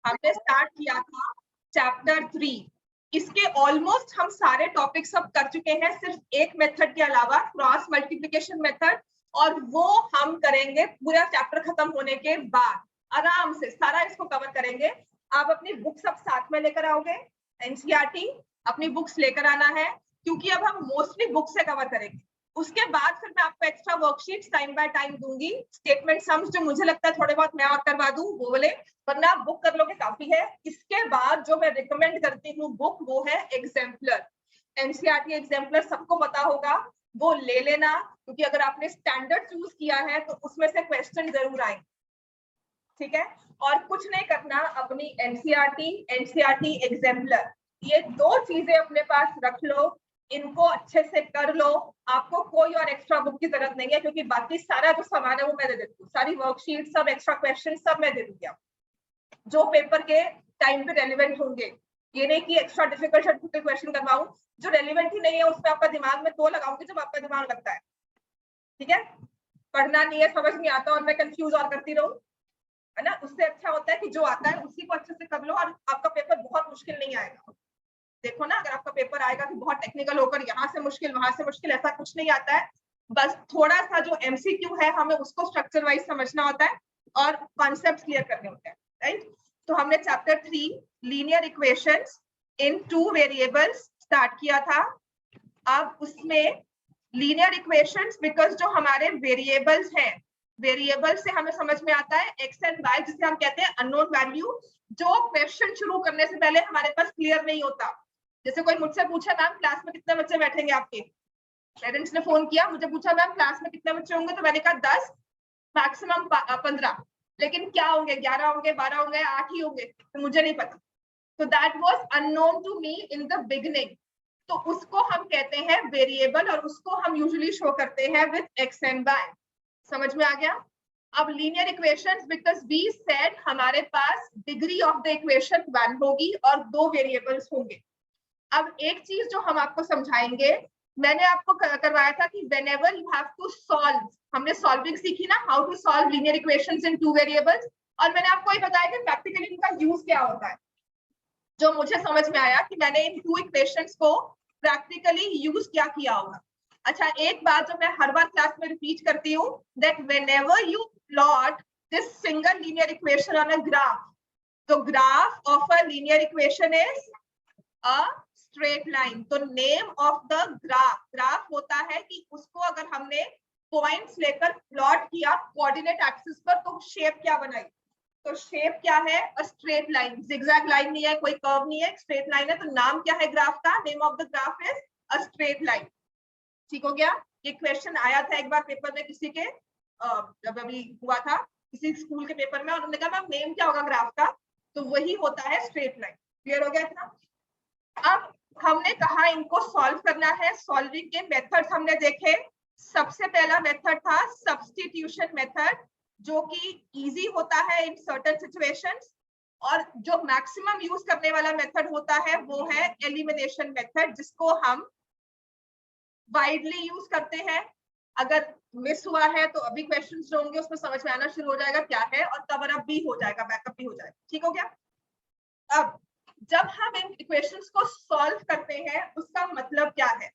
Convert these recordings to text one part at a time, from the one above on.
हमने स्टार्ट किया था चैप्टर 3। इसके ऑलमोस्ट हम सारे टॉपिक सब कर चुके हैं, सिर्फ एक मेथड के अलावा, क्रॉस मल्टीप्लिकेशन मेथड, और वो हम करेंगे पूरा चैप्टर खत्म होने के बाद। आराम से सारा इसको कवर करेंगे। आप अपनी बुक सब साथ में लेकर आओगे, एनसीईआरटी अपनी बुक्स लेकर आना है, क्योंकि अब हम मोस्टली बुक से कवर करेंगे। उसके बाद फिर मैं आपको extra worksheets time by time दूंगी, स्टेटमेंट सम्स जो मुझे लगता है थोड़े बहुत मैं और करवा दूं वो बोले, वरना आप बुक कर लोगे काफी है। इसके बाद जो मैं रिकमेंड करती हूँ बुक, वो है एग्जाम्पलर। एनसीईआरटी एग्जाम्पलर सबको पता होगा, वो ले लेना, क्योंकि अगर आपने स्टैंडर्ड चूज किया है तो उसमें से क्वेश्चन जरूर आएंगे, ठीक है। और कुछ नहीं करना, अपनी एनसीईआरटी एग्जाम्पलर, ये दो चीजें अपने पास रख लो, इनको अच्छे से कर लो। आपको कोई और एक्स्ट्रा बुक की जरूरत नहीं है, क्योंकि बाकी सारा जो सामान है वो मैं दे देती हूँ, सारी वर्कशीट सब, एक्स्ट्रा क्वेश्चन सब मैं दे दूंगी आपको, जो पेपर के टाइम पे रेलिवेंट होंगे। ये नहीं कि एक्स्ट्रा डिफिकल्ट क्वेश्चन करवाऊं, जो रेलिवेंट ही नहीं है उसमें आपका दिमाग में तो लगाऊंगी जब आपका दिमाग लगता है, ठीक है। पढ़ना नहीं है, समझ नहीं आता और मैं कंफ्यूज और करती रहूं, है ना। उससे अच्छा होता है कि जो आता है उसी को अच्छे से कर लो, और आपका पेपर बहुत मुश्किल नहीं आएगा। देखो ना, अगर आपका पेपर आएगा कि बहुत टेक्निकल होकर यहाँ से मुश्किल वहां से मुश्किल, ऐसा कुछ नहीं आता है। बस थोड़ा सा जो एमसीक्यू है हमें उसको स्ट्रक्चर वाइज समझना होता है और कॉन्सेप्ट क्लियर करने होते हैं, राइट। तो हमने chapter 3 linear equations in 2 variables start किया था। अब उसमें लीनियर इक्वेशंस, बिकॉज जो हमारे वेरिएबल्स हैं, वेरिएबल से हमें समझ में आता है एक्स एंड वाई, जिसे हम कहते हैं अननोन वैल्यू, जो क्वेश्चन शुरू करने से पहले हमारे पास क्लियर नहीं होता। जैसे कोई मुझसे पूछे मैम क्लास में कितने बच्चे बैठेंगे आपके, पेरेंट्स ने फोन किया मुझे पूछा मैम क्लास में कितने बच्चे होंगे, तो मैंने कहा 10, मैक्सिमम 15, लेकिन क्या होंगे, 11 होंगे, 12 होंगे, 8 ही होंगे, तो मुझे नहीं पता। तो that was unknown to me in the beginning. तो उसको हम कहते हैं वेरिएबल, और उसको हम यूजुअली शो करते हैं विद एक्स एंड वाई। समझ में आ गया। अब linear equations, because we said हमारे पास डिग्री ऑफ द इक्वेशन 1 होगी और 2 वेरिएबल्स होंगे। अब एक चीज जो हम आपको समझाएंगे, मैंने आपको करवाया था कि whenever you have to solve, हमने सॉल्विंग सीखी ना, how to solve linear equations in 2 variables, और मैंने आपको ये बताया कि प्रैक्टिकली इनका यूज क्या होता है। जो मुझे समझ में आया कि मैंने इन 2 इक्वेशंस को प्रैक्टिकली यूज क्या किया होगा। अच्छा, एक बात जो मैं हर बार क्लास में रिपीट करती हूँ, that whenever you plot this single linear equation on a graph, the graph of a linear equation is a straight line. तो name of the graph होता है कि उसको अगर हमने पॉइंट्स लेकर प्लॉट किया कोऑर्डिनेट एक्सिस पर, तो शेप क्या बनाई, तो शेप क्या है, a straight line, zigzag line नहीं है, कोई कर्व नहीं है, स्ट्रेट लाइन है। तो नाम क्या है ग्राफ का, name of the graph is a straight line. ठीक हो गया। ये क्वेश्चन आया था एक बार पेपर में किसी के, जब अभी हुआ था किसी स्कूल के पेपर में, और उन्होंने कहा मैम नेम क्या होगा ग्राफ का, तो वही होता है स्ट्रेट लाइन। क्लियर हो गया इतना। अब हमने कहा इनको सॉल्व करना है, सॉल्विंग के मेथड्स हमने देखे। सबसे पहला मेथड था सब्स्टिट्यूशन मेथड, जो कि इजी होता है इन सर्टेन सिचुएशंस, और जो मैक्सिमम यूज करने वाला मेथड होता है वो है एलिमिनेशन मेथड, जिसको हम वाइडली यूज करते हैं। अगर मिस हुआ है तो अभी क्वेश्चंस जो होंगे उसमें समझ में आना शुरू हो जाएगा क्या है, और कवर अप भी हो जाएगा, बैकअप भी हो जाएगा। ठीक हो गया। अब जब हम इन इक्वेशंस को सॉल्व करते हैं उसका मतलब क्या है,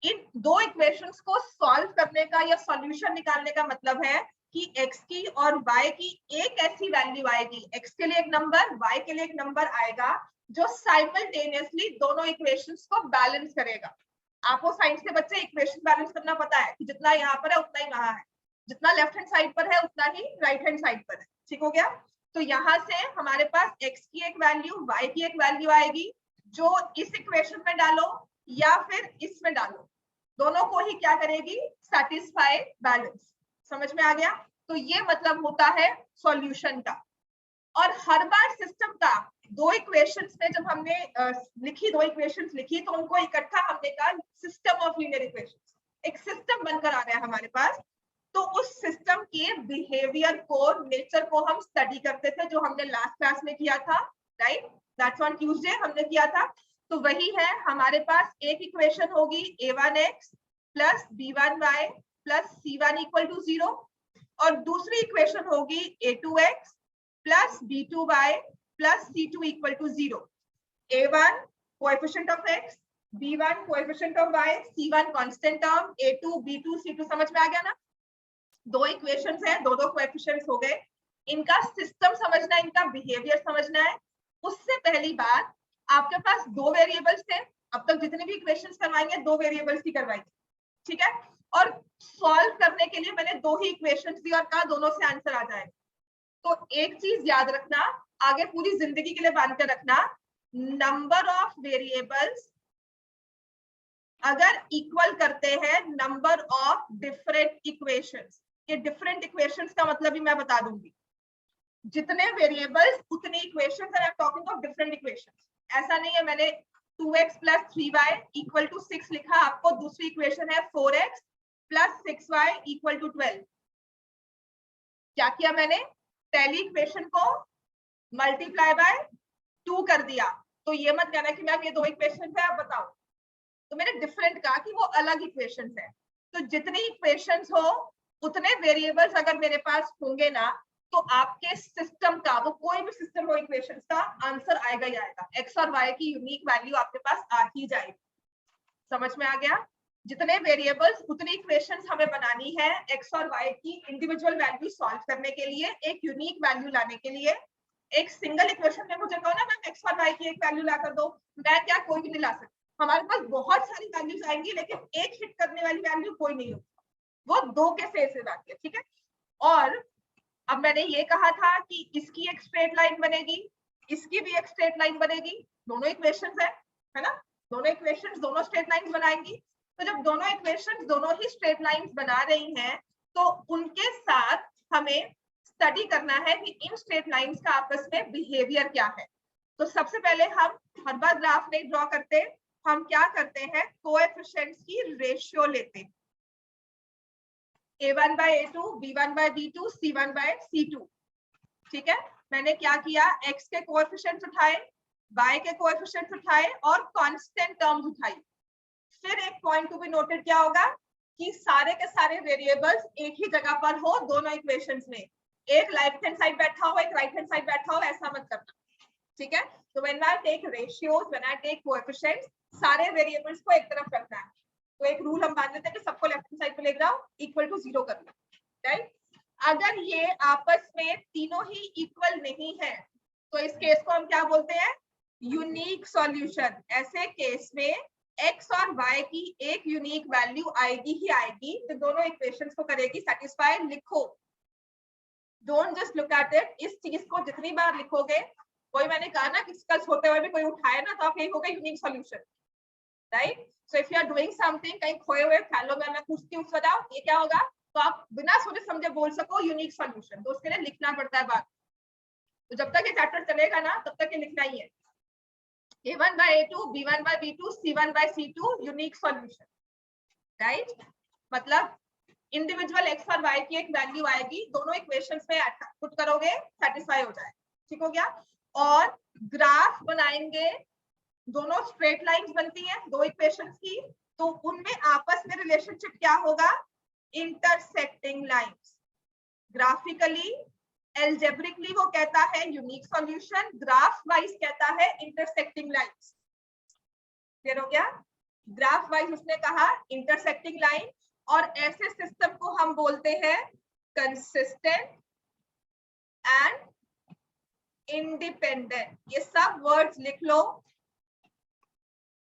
इन 2 इक्वेशंस को सॉल्व करने का या सॉल्यूशन निकालने का मतलब है कि x की और y की एक ऐसी वैल्यू आएगी, x के लिए एक नंबर, y के लिए एक नंबर आएगा, जो साइमल्टेनियसली दोनों इक्वेशंस को बैलेंस करेगा। आपको साइंस के बच्चे इक्वेशन बैलेंस करना पता है कि जितना यहाँ पर है उतना ही वहां है, जितना लेफ्ट हैंड साइड पर है उतना ही राइट हैंड साइड पर है। ठीक हो गया। तो यहाँ से हमारे पास x की एक वैल्यू, y की एक वैल्यू आएगी, जो इस इक्वेशन में डालो या फिर इसमें डालो, दोनों को ही क्या करेगी, सेटिस्फाई बैलेंस। समझ में आ गया। तो ये मतलब होता है सॉल्यूशन का। और हर बार सिस्टम का 2 इक्वेशंस में जब हमने लिखी, 2 इक्वेशंस लिखी, तो उनको इकट्ठा हमने कहा सिस्टम ऑफ लीनियर इक्वेशंस, एक सिस्टम बनकर आ रहा है हमारे पास। तो उस सिस्टम के बिहेवियर को, नेचर को हम स्टडी करते थे, जो हमने लास्ट क्लास में किया था, राइट, दैट्स ऑन ट्यूसडे हमने किया था। तो वही है, हमारे पास एक इक्वेशन होगी a1x plus b1y plus c1 equal to 0, और दूसरी इक्वेशन होगी a2x plus b2y plus C2 equal to 0. A1 coefficient of x, B1 coefficient of y, C1 constant term, A2, B2, C2 समझ में आ गया ना? दो इक्वेशंस है, दो कोएफिशिएंट्स हो गए, इनका सिस्टम समझना है, इनका बिहेवियर समझना है। उससे पहली बात, आपके पास दो वेरिएबल्स थे, अब तक जितने भी इक्वेशंस करवाएंगे दो वेरिएबल्स की करवाएंगे, ठीक है? और सॉल्व करने के लिए मैंने दो ही इक्वेशंस दी और कहा दोनों से आंसर आ जाएगा। तो एक चीज याद रखना, आगे पूरी जिंदगी के लिए बांध कर रखना, नंबर ऑफ वेरिएबल्स अगर इक्वल करते हैं नंबर ऑफ डिफरेंट इक्वेशंस, ये डिफरेंट इक्वेशंस का मतलब भी मैं बता दूंगी, जितने वेरिएबल्स उतने equations, and I am talking of different equations. ऐसा नहीं है मैंने 2x plus 3y equal to 6 लिखा, आपको दूसरी इक्वेशन है 4x plus 6y equal to 12। क्या किया मैंने? पहली इक्वेशन को मल्टीप्लाई बाय 2 कर दिया। तो ये मत कहना कि मैम ये दो इक्वेशन है, आप बताओ। तो मैंने डिफरेंट कहा कि वो अलग इक्वेशंस है। तो जितनी इक्वेशंस हो उतने वेरिएबल्स अगर मेरे पास होंगे ना, तो आपके सिस्टम का, वो कोई भी सिस्टम हो इक्वेशंस का, आंसर आएगा ही आएगा। एक्स और वाई की यूनिक वैल्यू आपके पास आ ही जाएगी। समझ में आ गया? जितने वेरिएबल्स उतनी इक्वेशंस हमें बनानी है एक्स और वाई की इंडिविजुअल वैल्यू सॉल्व करने के लिए, एक यूनिक वैल्यू लाने के लिए। एक सिंगल इक्वेशन में मुझे कहो ना मैम एक्स और वाई की एक वैल्यू ला कर दो, मैं क्या कोई भी नहीं ला सकती। हमारे पास बहुत सारी वैल्यूज आएंगी लेकिन एक हिट करने वाली वैल्यू कोई नहीं होगी, वो दो के फेसेस आती है, ठीक है? और अब मैंने ये कहा था कि इसकी एक स्ट्रेट लाइन बनेगी, इसकी भी एक स्ट्रेट लाइन बनेगी, दोनों इक्वेशंस है ना? दोनों इक्वेशंस दोनों स्ट्रेट लाइंस बनाएंगी। तो जब दोनों इक्वेशंस दोनों ही स्ट्रेट लाइंस बना रही हैं, तो उनके साथ हमें स्टडी करना है कि इन स्ट्रेट लाइंस का आपस में बिहेवियर क्या है। तो सबसे पहले हम हर बार ग्राफ नहीं ड्रॉ करते, हम क्या करते हैं, कोएफिशिएंट्स की रेशियो लेते हैं। A1 by A2, B1 by B2, C1 by C2, ठीक है? मैंने क्या किया, x के कोएफिशिएंट्स उठाए, y के कोएफिशिएंट्स उठाए और कांस्टेंट टर्म्स उठाई। फिर एक पॉइंट टू बी नोटेड क्या होगा कि सारे के सारे वेरिएबल्स एक ही जगह पर हो दोनों इक्वेशंस में, एक लेफ्ट हैंड साइड बैठा हो एक राइट हैंड साइड बैठा हो, ऐसा मत करना, ठीक है? तो when I take ratios, when I take coefficients, सारे वेरिएबल्स को एक तरफ रखना है। तो एक रूल हम मान लेते हैं कि सबको लेफ्ट हैंड साइड पे ले जाओ, इक्वल टू 0 कर लो, राइट? अगर ये आपस में तीनों ही इक्वल नहीं है तो इस केस को हम क्या बोलते हैं, यूनिक सॉल्यूशन। ऐसे केस में x और y की एक यूनिक वैल्यू आएगी ही आएगी, तो दोनों इक्वेशंस को करेगी सेटिस्फाई। लिखो, don't just look at it. इस चीज को जितनी बार लिखोगे, वही मैंने कहा ना कि कल होते हुए भी कोई उठाए ना तो आप यही होगा unique solution, right? So if you are doing something, कहीं खोए हुए ख्यालों में मैं पूछती हूँ बताओ ये क्या होगा, तो आप बिना सोचे समझे बोल सको यूनिक सॉल्यूशन। तो उसके लिए लिखना पड़ता है बात। तो जब तक ये चैप्टर चलेगा ना तब तक ये लिखना ही है। A1 by A2, B1 by B2, C1 by C2, unique solution, right? मतलब इंडिविजुअल x और y की एक वैल्यू आएगी, दोनों इक्वेशंस में पुट करोगे, सेटिस्फाई हो जाए, ठीक हो गया? और ग्राफ बनाएंगे, दोनों स्ट्रेट लाइंस बनती हैं दो इक्वेशंस की, तो उनमें आपस में रिलेशनशिप क्या होगा, इंटरसेक्टिंग लाइंस। ग्राफिकली एल्जेब्रिकली वो कहता है यूनिक सॉल्यूशन, ग्राफ वाइज कहता है इंटरसेक्टिंग लाइंस। क्लियर हो गया? ग्राफ वाइज उसने कहा इंटरसेक्टिंग लाइन, और ऐसे सिस्टम को हम बोलते हैं कंसिस्टेंट एंड इंडिपेंडेंट। ये सब वर्ड्स लिख लो,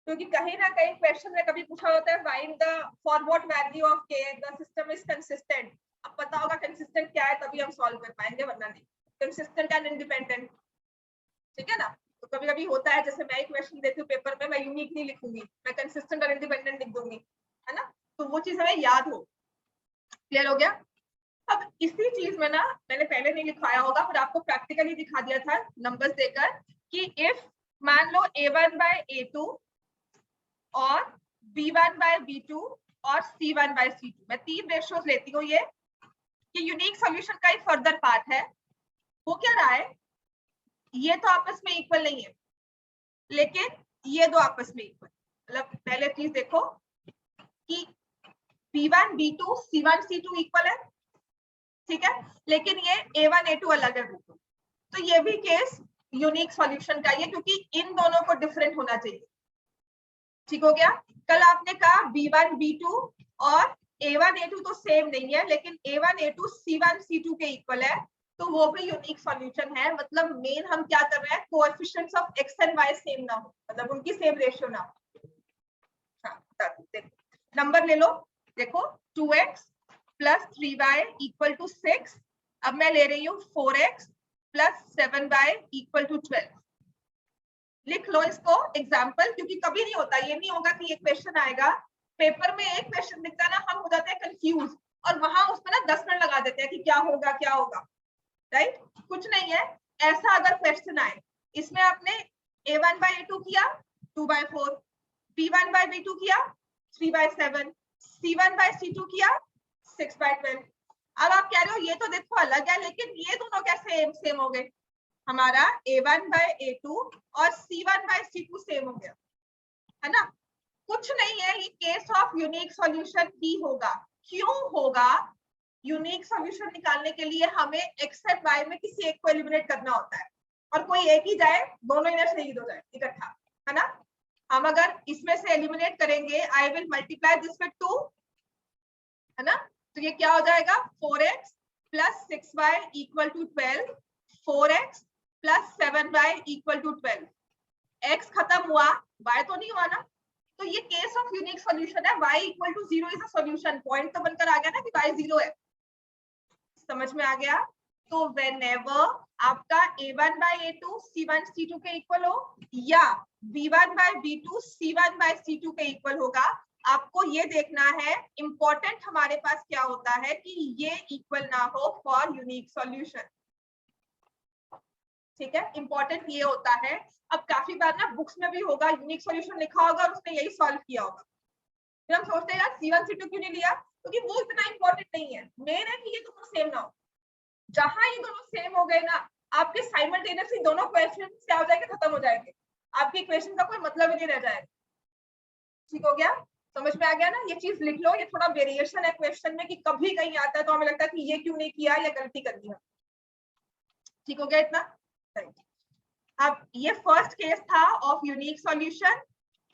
क्योंकि कहीं ना कहीं क्वेश्चन में कभी पूछा होता है find the for what value of k the system is consistent. अब पता होगा कंसिस्टेंट क्या है तभी हम सॉल्व कर पाएंगे, वरना नहीं। कंसिस्टेंट एंड इंडिपेंडेंट, ठीक है ना? तो कभी कभी होता है, जैसे मैं एक क्वेश्चन देती हूँ पेपर में, मैं यूनिक नहीं लिखूंगी, मैं कंसिस्टेंट और इंडिपेंडेंट लिख दूंगी, है ना? तो वो चीज हमें याद हो। क्लियर हो गया? अब इसी चीज में ना, मैंने पहले नहीं लिखवाया होगा, फिर आपको प्रैक्टिकली दिखा दिया था नंबर्स देकर, कि इफ मान लो A1 by A2 और B1 by B2 और C1 by C2, मैं तीन रेशियोज लेती हूँ, ये यूनिक सॉल्यूशन का एक फर्दर पार्ट है। वो क्या रहा है, ये तो आपस में इक्वल नहीं है, लेकिन ये दो आपस में इक्वल। मतलब पहले चीज देखो कि B1 B2 C1 C2 equal है, ठीक है, लेकिन ये A1 A2 अलग है बिल्कुल। तो ये भी केस यूनिक सॉल्यूशन चाहिए, क्योंकि इन दोनों को डिफरेंट होना चाहिए। ठीक हो गया। कल आपने कहा B1 B2 और A1 A2 तो सेम नहीं है, लेकिन A1 A2 C1 C2 के इक्वल है, तो वो भी यूनिक सॉल्यूशन है। मतलब मेन हम क्या कर रहे हैं, coefficients of x and y same ना हो, मतलब उनकी सेम रेशियो ना हो। हाँ, देखो नंबर ले लो, देखो 2x plus 3y equal to 6। अब मैं ले रही हूँ 4x plus 7y equal to 12। लिख लो इसको एग्जाम्पल, क्योंकि कभी नहीं होता, ये नहीं होगा कि एक क्वेश्चन आएगा पेपर में, एक क्वेश्चन दिखता है ना, हम हो जाते हैं कंफ्यूज और वहां उसमें ना 10 मिनट लगा देते हैं कि क्या होगा क्या होगा, राइट। कुछ नहीं है। ऐसा अगर क्वेश्चन आए, इसमें आपने A1 by A2 किया 2 by 4, B1 by B2 किया 3 by 7, C1 by C2 किया 6 by 12। अब आप कह रहे हो ये तो देखो अलग है, लेकिन ये दोनों कैसे सेम हो गए? हमारा A1 by A2 और C1 by C2 सेम हो गया, है ना। कुछ नहीं है, ये केस ऑफ यूनिक सॉल्यूशन ही होगा। क्यों होगा? यूनिक सॉल्यूशन निकालने के लिए हमें x एंड y में किसी एक को एलिमिनेट करना होता है, और कोई एक ही जाए, दोनों इधर से ही हो जाए इकट्ठा, है ना। हम अगर इसमें से एलिमिनेट करेंगे, I will multiply this with 2, है ना। तो ये क्या हो जाएगा, 4x plus 6y equal to 12, 4x plus 7y equal to 12। x खत्म हुआ, y तो नहीं हुआ ना, तो ये केस ऑफ यूनिक सॉल्यूशन है। y equal to 0 is a solution. Point तो बनकर आ गया ना कि y 0 है, समझ में आ गया। तो whenever आपका A1 by A2 C1 C2 के इक्वल हो, या B1 by B2 C1 by C2 के इक्वल होगा, आपको ये देखना है, इंपॉर्टेंट हमारे पास क्या होता है कि ये इक्वल ना हो फॉर यूनिक सॉल्यूशन। ठीक है, इंपॉर्टेंट ये होता है। अब काफी बार ना बुक्स में भी होगा, यूनिक सॉल्यूशन लिखा होगा और उसने यही सॉल्व किया होगा, फिर हम सोचते हैं यार C1 C2 क्यों नहीं लिया, क्योंकि वो इतना इंपॉर्टेंट नहीं है। मेन है कि ये दोनों सेम ना हो। जहां ये दोनों सेम हो गए ना, आपके साइमल्टेनियसली दोनों क्वेश्चन क्या हो जाएंगे, खत्म हो जाएंगे, आपके इक्वेशन का कोई मतलब ही नहीं रह जाएगा। ठीक हो गया, समझ में आ गया ना। ये चीज लिख लो, ये थोड़ा वेरिएशन है क्वेश्चन में कि कभी कहीं आता है तो हमें लगता है कि ये क्यों नहीं किया या गलती कर दी। ठीक हो गया इतना। अब ये फर्स्ट केस था ऑफ यूनिक सॉल्यूशन।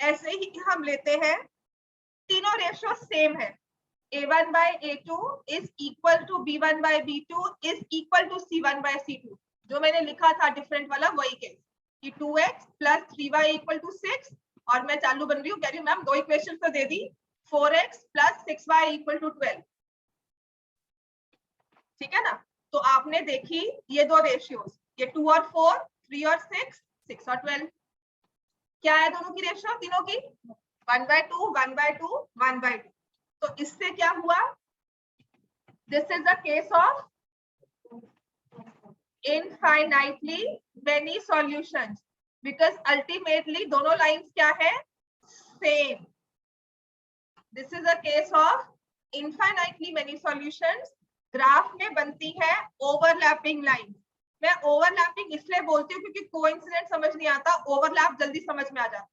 ऐसे ही हम लेते हैं, तीनों रेशियो सेम है, A1 by A2 is equal to B1 by B2 is equal to C1 by C2। जो मैंने लिखा था डिफरेंट वाला वही केस कि 2x plus 3y equal to 6, और मैं चालू बन रही हूँ, कह रही हूँ मैम दो इक्वेशन तो दे दी, 4x plus 6y equal to 12। ठीक है ना। तो आपने देखी ये दो रेशियोज, ये 2 और 4, 3 और 6, 6 और 12। क्या है दोनों की रेशियो, तीनों की 1/2 1/2 1/2। तो इससे क्या हुआ, this is the case of infinitely many solutions, because ultimately दोनों लाइंस क्या है, same. This is a case of infinitely many solutions। Graph में बनती है ओवरलैपिंग लाइन। मैं ओवरलैपिंग इसलिए बोलती हूँ क्योंकि कोइंसिडेंट समझ नहीं आता, ओवरलैप जल्दी समझ में आ जाता।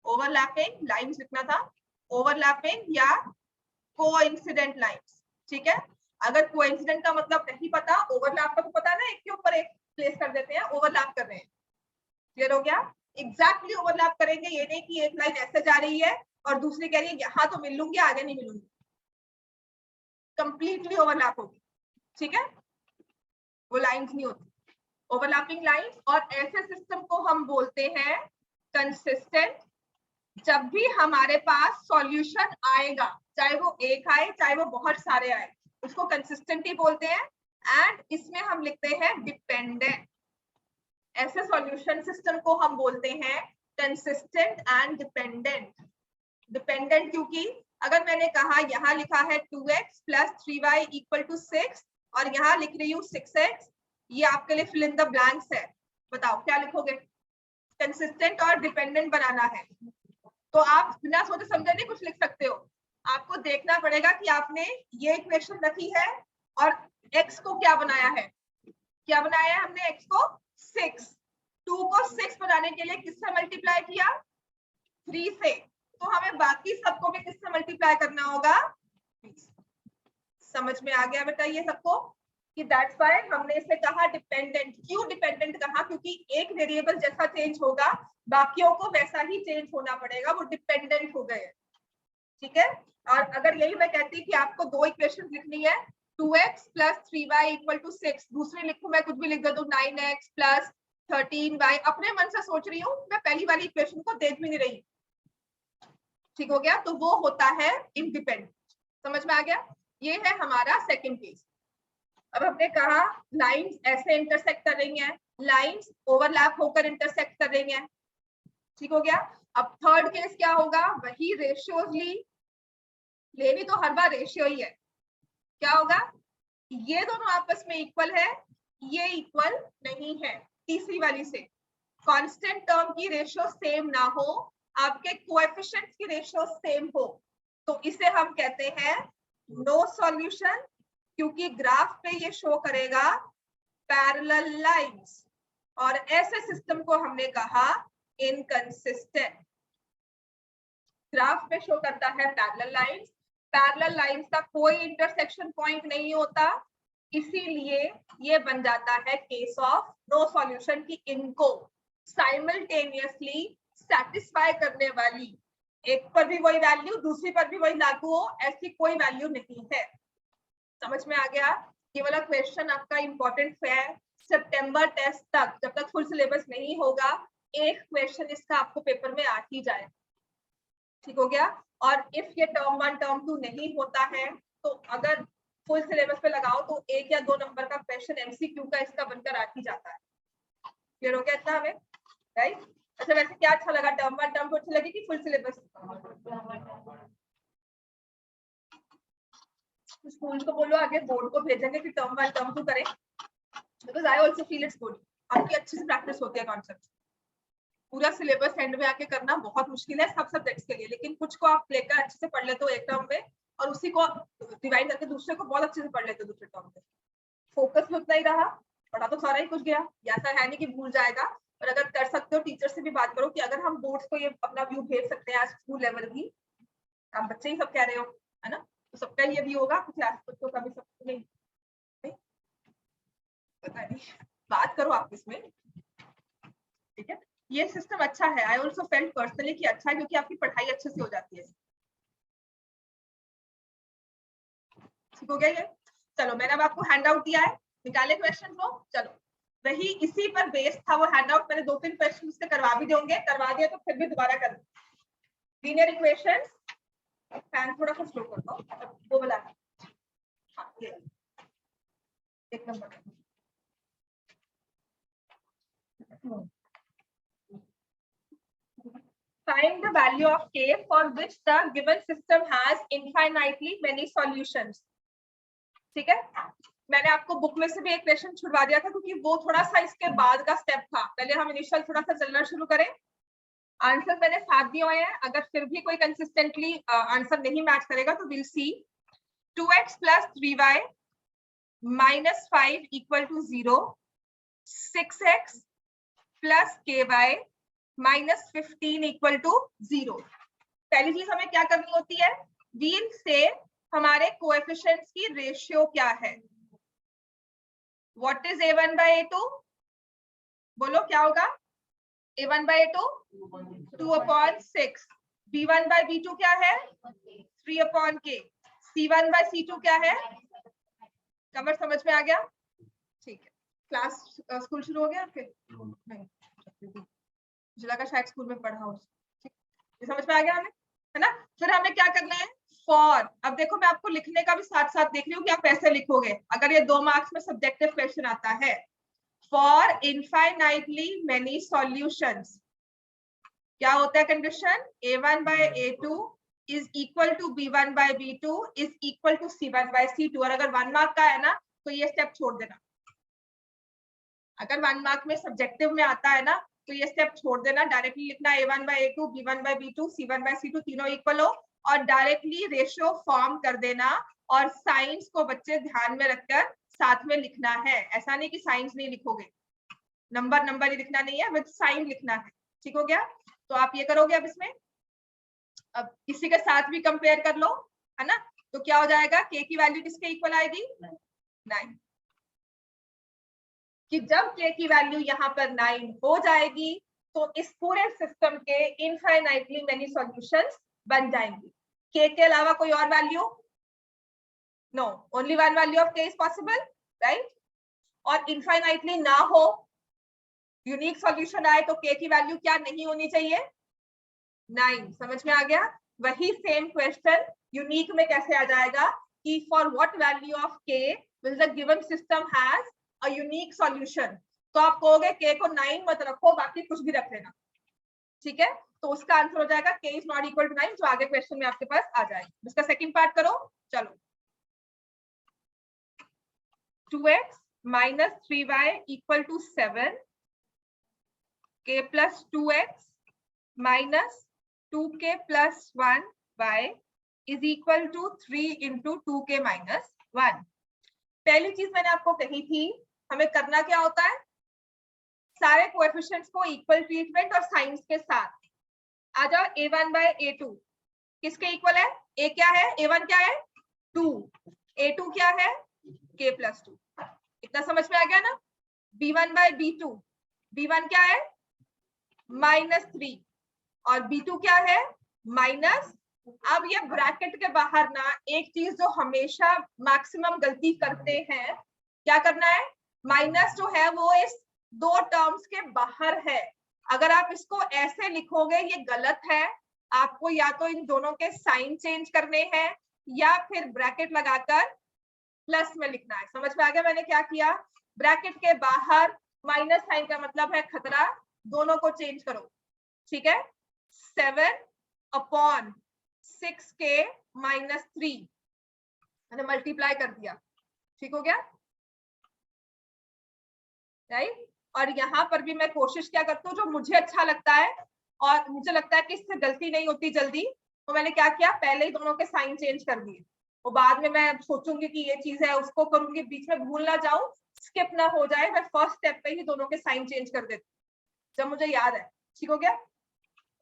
ओवरलैपिंग लाइंस लिखना था, ओवरलैपिंग या कोइंसिडेंट लाइंस। ठीक है, अगर कोइंसिडेंट का मतलब नहीं पता, ओवरलैप का तो पता है ना, एक के ऊपर एक प्लेस कर देते हैं, ओवरलैप कर रहे हैं। क्लियर हो गया। एग्जैक्टली ओवरलैप करेंगे, ये नहीं कि एक लाइन ऐसे जा रही है और दूसरी कह रही है यहाँ तो मिल लूंगी आगे नहीं मिलूंगी, कंप्लीटली ओवरलैप होगी। ठीक है, वो लाइंस नहीं होती ओवरलैपिंग लाइंस। और ऐसे सिस्टम को हम बोलते हैं कंसिस्टेंट। जब भी हमारे पास सॉल्यूशन आएगा, चाहे वो एक आए चाहे वो बहुत सारे आए, उसको कंसिस्टेंट ही बोलते हैं। एंड इसमें हम लिखते हैं डिपेंडेंट। ऐसे सॉल्यूशन सिस्टम को हम बोलते हैं कंसिस्टेंट एंड डिपेंडेंट। डिपेंडेंट क्योंकि अगर मैंने कहा यहाँ लिखा है 2x plus 3y equal to 6 और यहाँ लिख रही हूँ 6x, ये आपके लिए फिल इन द ब्लैंक्स है, बताओ क्या लिखोगे। कंसिस्टेंट और डिपेंडेंट बनाना है तो आप बिना सोचे समझे नहीं कुछ लिख सकते हो। आपको देखना पड़ेगा कि आपने ये इक्वेशन रखी है और x को क्या बनाया है, क्या बनाया है हमने, x को 6, 2 को 6 बनाने के लिए किससे मल्टीप्लाई किया, 3 से। तो हमें बाकी सबको भी किससे मल्टीप्लाई करना होगा, 3। समझ में आ गया बेटा ये सबको, कि दैट्स व्हाई हमने इसे कहा डिपेंडेंट। क्यों डिपेंडेंट कहा? क्योंकि एक वेरिएबल जैसा चेंज होगा बाकियों को वैसा ही चेंज होना पड़ेगा, वो डिपेंडेंट हो गए। ठीक है, और अगर यही मैं कहती कि आपको दो इक्वेशन लिखनी है, 2x + 3y = 6, दूसरी लिखूं मैं कुछ भी लिख दे दूं 9x + 13y, अपने मन से सोच रही हूँ, मैं पहली वाली इक्वेशन को देख भी नहीं रही। ठीक हो गया, तो वो होता है इंडिपेंडेंट। समझ में आ गया? ये है हमारा सेकंड केस। अब हमने कहा लाइंस ऐसे इंटरसेक्ट कर रही हैं, लाइंस ओवरलैप होकर इंटरसेक्ट कर रही हैं। ठीक हो गया। अब थर्ड केस क्या होगा? वही रेशियोज लेनी तो हर बार रेशियो ही है। क्या होगा? ये दोनों आपस में इक्वल है, ये इक्वल नहीं है। तीसरी वाली से कांस्टेंट टर्म की रेशियो सेम ना हो, आपके कोएफिशिएंट्स की रेशियो सेम हो, तो इसे हम कहते हैं नो सॉल्यूशन, क्योंकि ग्राफ पे ये शो करेगा पैरेलल लाइंस, और ऐसे सिस्टम को हमने कहा इनकंसिस्टेंट। ग्राफ पे शो करता है पैरेलल लाइंस, पैरेलल लाइंस का कोई इंटरसेक्शन पॉइंट नहीं होता, इसीलिए ये बन जाता है केस ऑफ नो सॉल्यूशन की इनको साइमल्टेनियसली सेटिस्फाई करने वाली, एक पर भी वही वैल्यू दूसरी पर भी वही लागू हो, ऐसी कोई वैल्यू नहीं है। समझ में आ गया? ये वाला क्वेश्चन आपका इंपॉर्टेंट है सितंबर टेस्ट तक, जब तक फुल सिलेबस नहीं होगा एक क्वेश्चन इसका आपको पेपर में आ ही जाए। ठीक हो गया। और इफ ये टर्म 1 टर्म 2 नहीं होता है तो अगर फुल सिलेबस पे लगाओ तो 1 या 2 नंबर का क्वेश्चन एमसीक्यू का इसका बनकर आ ही जाता है। क्लियर हो गया इतना हमें? राइट। अच्छा, वैसे क्या अच्छा लगा, टर्म 1 टर्म 2 अच्छी लगी कि फुल सिलेबस? स्कूल को बोलो आगे बोर्ड को भेजेंगे कि टर्म 1 टर्म 2 करें, because I also feel it's good. आपकी अच्छे से प्रैक्टिस होती है कॉन्सेप्ट। पूरा सिलेबस एंड में आके करना बहुत मुश्किल है सब सब्जेक्ट्स के लिए, लेकिन कुछ को आप लेकर अच्छे से पढ़ लेते हो एक टर्म में और उसी को डिवाइड करके दूसरे को बहुत अच्छे से पढ़ लेते हो दूसरे टर्म में। फोकस भी उतना ही रहा, पढ़ा तो सारा ही कुछ गया, ऐसा है नहीं कि भूल जाएगा। और अगर कर सकते हो टीचर से भी बात करो कि अगर हम बोर्ड्स को ये अपना व्यू भेज सकते हैं आज स्कूल लेवल की, आप बच्चे ही सब कह रहे हो है ना, तो सबका ये भी होगा, क्लास बच्चों का भी सब नहीं, पता नहीं, बात करो आप इसमें। ठीक है, ये सिस्टम अच्छा है, आई ऑल्सो फेल्ट पर्सनली कि अच्छा है, क्योंकि आपकी पढ़ाई अच्छे से हो जाती है। ठीक हो गया ये? चलो, मैंने अब आपको हैंड आउट दिया है, निकाले क्वेश्चन को। चलो, वही इसी पर बेस था वो हैंड आउट, मैंने 2-3 क्वेश्चन उससे करवा भी दोगे, करवा दिया तो फिर भी दोबारा कर लीनियर इक्वेशंस। फैन थोड़ा सा स्लो कर दो, वो वाला हाँ, ये एक number. Find the value of k for which the given system has infinitely many solutions. ठीक है, मैंने आपको बुक में से भी एक क्वेश्चन छुड़वा दिया था क्योंकि वो थोड़ा सा इसके बाद का स्टेप था, पहले हम इनिशियल थोड़ा सा चलना शुरू करें। आंसर मैंने साथ दिए हुए हैं, अगर फिर भी कोई कंसिस्टेंटली आंसर नहीं मैच करेगा तो will see. 2x + 3y - 5 = 0, 6x + ky -15 = 0। पहली चीज हमें क्या करनी होती है, व्हील से हमारे कोएफिशिएंट्स की रेशियो क्या है। What is a1 by a2? बोलो क्या होगा? a1 by a2 2/6, b1 by b2 क्या है 3/k, c1 by c2 क्या है? कमर समझ में आ गया? ठीक है, क्लास स्कूल शुरू हो गया आपके? नहीं, मुझे लगा शायद स्कूल में पढ़ा हो। ठीक, समझ में आ गया हमें, है ना? फिर हमें क्या करना है, फॉर। अब देखो, मैं आपको लिखने का भी साथ साथ देख रही हूँ कि आप कैसे लिखोगे अगर ये 2 मार्क्स में सब्जेक्टिव क्वेश्चन आता है। फॉर इनफाइनाइटली मेनी सॉल्यूशंस, क्या होता है condition? a1 by a2 is equal to b1 by b2 is equal to c1 by c2। और अगर 1 मार्क का है ना तो ये स्टेप छोड़ देना, अगर 1 मार्क में सब्जेक्टिव में आता है ना तो ये स्टेप छोड़ देना, डायरेक्टली लिखना a1 by a2 b1 by b2 c1 by c2 तीनों इक्वल हो, और डायरेक्टली रेशियो फॉर्म कर देना। और साइंस को बच्चे ध्यान में रखकर साथ में लिखना है, ऐसा नहीं कि साइंस नहीं लिखोगे, नंबर नंबर ही लिखना नहीं है, विद साइन लिखना है। ठीक हो गया? तो आप ये करोगे अब इसमें, अब किसी के साथ भी कंपेयर कर लो, है ना? तो क्या हो जाएगा, k की वैल्यू किसके इक्वल आएगी? 9। कि जब k की वैल्यू यहाँ पर 9 हो जाएगी तो इस पूरे सिस्टम के इनफाइनाइटली मेनी सॉल्यूशंस बन जाएंगे। k के अलावा कोई और value? No, only one value of k is possible, right? और इनफाइनाइटली ना हो, यूनिक सॉल्यूशन आए तो k की वैल्यू क्या नहीं होनी चाहिए? 9। समझ में आ गया? वही सेम क्वेश्चन यूनिक में कैसे आ जाएगा कि for what value of k will the given system has a unique solution. तो आप कहोगे k को 9 मत रखो, बाकी कुछ भी रख लेना, ठीक है? तो उसका आंसर हो जाएगा k is not equal to 9, जो आगे क्वेश्चन में आपके पास आ जाएगी। इसका सेकंड पार्ट करो, चलो। 2x minus 3y equal to 7, k plus 2x minus 2k plus 1y is equal to 3 into 2k minus 1। पहली चीज मैंने आपको कही थी, हमें करना क्या होता है, सारे कोएफिशिएंट्स को इक्वल ट्रीटमेंट और साइंस के साथ। आ जाओ, a1 by a2 किसके इक्वल है? a क्या है? a1 क्या है? 2, a2 क्या है? k plus 2। इतना समझ में आ गया ना? b1 by b2, b1 क्या है? -3 और b2 क्या है? माइनस। अब ये ब्रैकेट के बाहर ना एक चीज जो हमेशा मैक्सिमम गलती करते हैं, क्या करना है? माइनस जो है वो इस दो टर्म्स के बाहर है। अगर आप इसको ऐसे लिखोगे ये गलत है, आपको या तो इन दोनों के साइन चेंज करने हैं या फिर ब्रैकेट लगाकर प्लस में लिखना है। समझ में आ गया मैंने क्या किया? ब्रैकेट के बाहर माइनस साइन का मतलब है खतरा, दोनों को चेंज करो, ठीक है? 7/6k minus 3 मैंने मल्टीप्लाई कर दिया, ठीक हो गया, राइट? और यहाँ पर भी मैं कोशिश क्या करती हूँ, जो मुझे अच्छा लगता है और मुझे लगता है कि इससे गलती नहीं होती जल्दी, तो मैंने क्या किया, पहले ही दोनों के साइन चेंज कर दिए। और बाद में मैं सोचूंगी कि ये चीज है, उसको करूंगी, बीच में भूल ना जाऊं, स्किप ना हो जाए, मैं फर्स्ट स्टेप पे ही दोनों के साइन चेंज कर देती जब मुझे याद है। ठीक हो गया,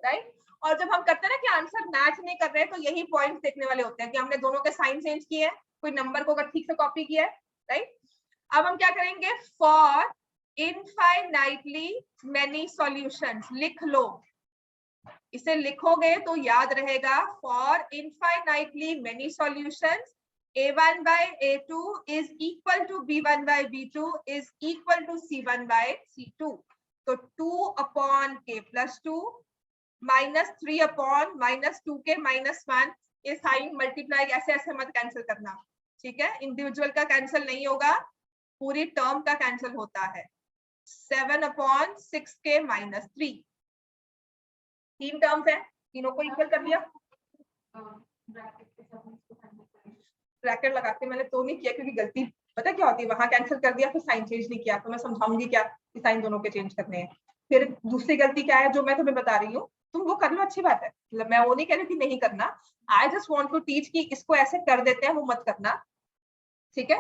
राइट? और जब हम करते हैं ना कि आंसर मैच नहीं कर रहे, तो यही पॉइंट्स देखने वाले होते हैं कि हमने दोनों के साइन चेंज किए हैं, कोई नंबर को अगर ठीक से कॉपी किया है, राइट? अब हम क्या करेंगे, फॉर इनफाइनाइटली मेनी सॉल्यूशंस लिख लो। इसे लिखोगे तो याद रहेगा, for infinitely many solutions a1 by a2 is equal to b1 by b2 is equal to c1 by c2। तो 2 upon k plus 2 minus 3 upon minus 2k minus 1, ये sign multiply ऐसे ऐसे मत कैंसिल करना, ठीक है? इंडिविजुअल का cancel नहीं होगा, पूरी टर्म का कैंसिल होता है। 7 upon 6k minus 3, तीन टर्म्स है, तीनों को इक्वल कर दिया। ब्रैकेट लगा के मैंने तो नहीं किया क्योंकि गलती पता क्या होती है, वहां कैंसिल कर दिया फिर साइन चेंज नहीं किया, तो मैं समझाऊंगी क्या कि साइन दोनों के चेंज करने हैं। फिर दूसरी गलती क्या है जो मैं तुम्हें बता रही हूँ, तुम वो कर लो, अच्छी बात है, मतलब मैं वो नहीं कह रही कि नहीं करना, I just want to teach कि इसको ऐसे कर देते हैं वो मत करना, ठीक है?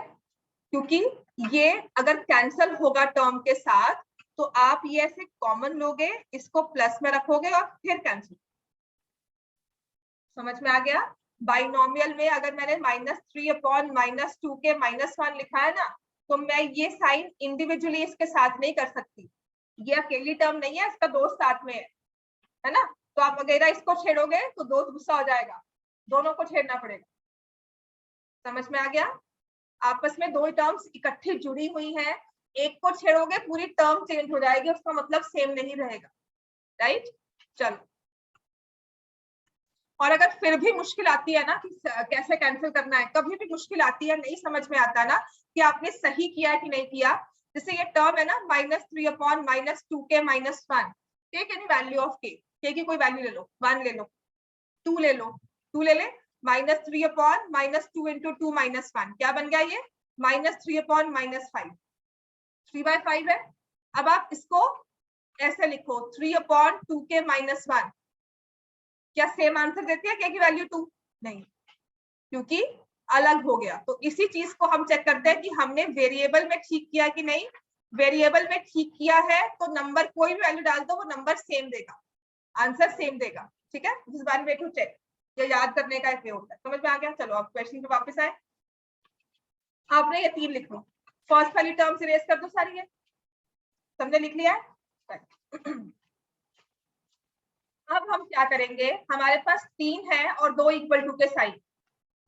क्योंकि ये अगर कैंसिल होगा टर्म के साथ तो आप ये ऐसे कॉमन लोगे, इसको प्लस में रखोगे और फिर कैंसिल। समझ में आ गया? बाइनोमियल में अगर मैंने -3 upon -2k -1 लिखा है ना, तो मैं ये साइन इंडिविजुअली इसके साथ नहीं कर सकती, ये अकेली टर्म नहीं है, इसका दोस्त साथ में है ना? तो आप वगैरह इसको छेड़ोगे तो दोस्त गुस्सा हो जाएगा, दोनों को छेड़ना पड़ेगा। समझ में आ गया? आपस में दो टर्म्स इकट्ठी जुड़ी हुई हैं, एक को छेड़ोगे पूरी टर्म चेंज हो जाएगी, उसका मतलब सेम नहीं रहेगा, राइट? चलो, और अगर फिर भी मुश्किल आती है ना कि कैसे कैंसिल करना है, कभी भी मुश्किल आती है, नहीं समझ में आता ना कि आपने सही किया है कि नहीं किया, जैसे ये टर्म है ना -3 upon -2k -1, take any value of k, k की कोई वैल्यू ले लो, 1 ले लो, 2 ले लो, 2 ले ले, -3 upon -2 into 2 -1 क्या बन गया ये? -3 upon -5, 3/5 है। अब आप इसको ऐसे लिखो, 3 upon 2k -1, क्या सेम आंसर देती है k की वैल्यू 2? नहीं, क्योंकि अलग हो गया। तो इसी चीज को हम चेक करते हैं कि हमने वेरिएबल में ठीक किया कि नहीं। वेरिएबल में ठीक किया है तो नंबर कोई भी वैल्यू डाल दो, वो नंबर सेम देगा, आंसर सेम देगा, ठीक है? This one way to check, ये याद करने का एक वे होता है। समझ में आ गया? चलो अब क्वेश्चन पे वापस आए। आपने ये 3 लिख लो, फर्स्ट वाली टर्म से रेस कर दो सारी है, सबने लिख लिया है? अब हम क्या करेंगे, हमारे पास 3 है और 2 इक्वल टू के साइन,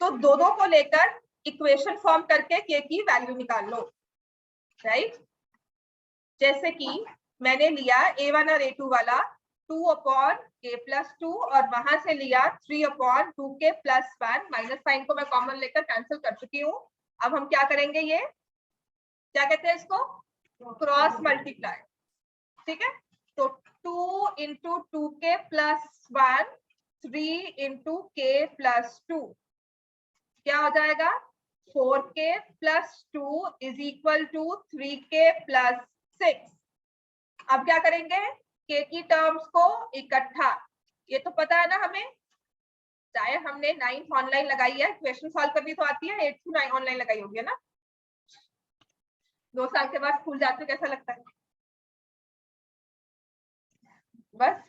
तो दोनों को लेकर इक्वेशन फॉर्म करके के की वैल्यू निकाल लो, राइट। जैसे कि मैंने लिया a1 और a2 वाला 2/k+2 और वहां से लिया 3/2k+1, माइनस साइन को मैं कॉमन लेकर कैंसिल कर चुकी हूँ। अब हम क्या करेंगे, ये क्या कहते हैं इसको, क्रॉस मल्टीप्लाई, ठीक है। तो 2 × 2k+1 3 × k+2 क्या हो जाएगा, 4k+2 = 3k+6। अब क्या करेंगे, के की टर्म्स को इकट्ठा, ये तो पता है ना हमें, चाहे हमने 9th ऑनलाइन लगाई है, इक्वेशन सॉल्व करनी तो आती है, 8th to 9 ऑनलाइन लगाई होगी ना। 2 साल के बाद स्कूल जाते कैसा लगता है, बस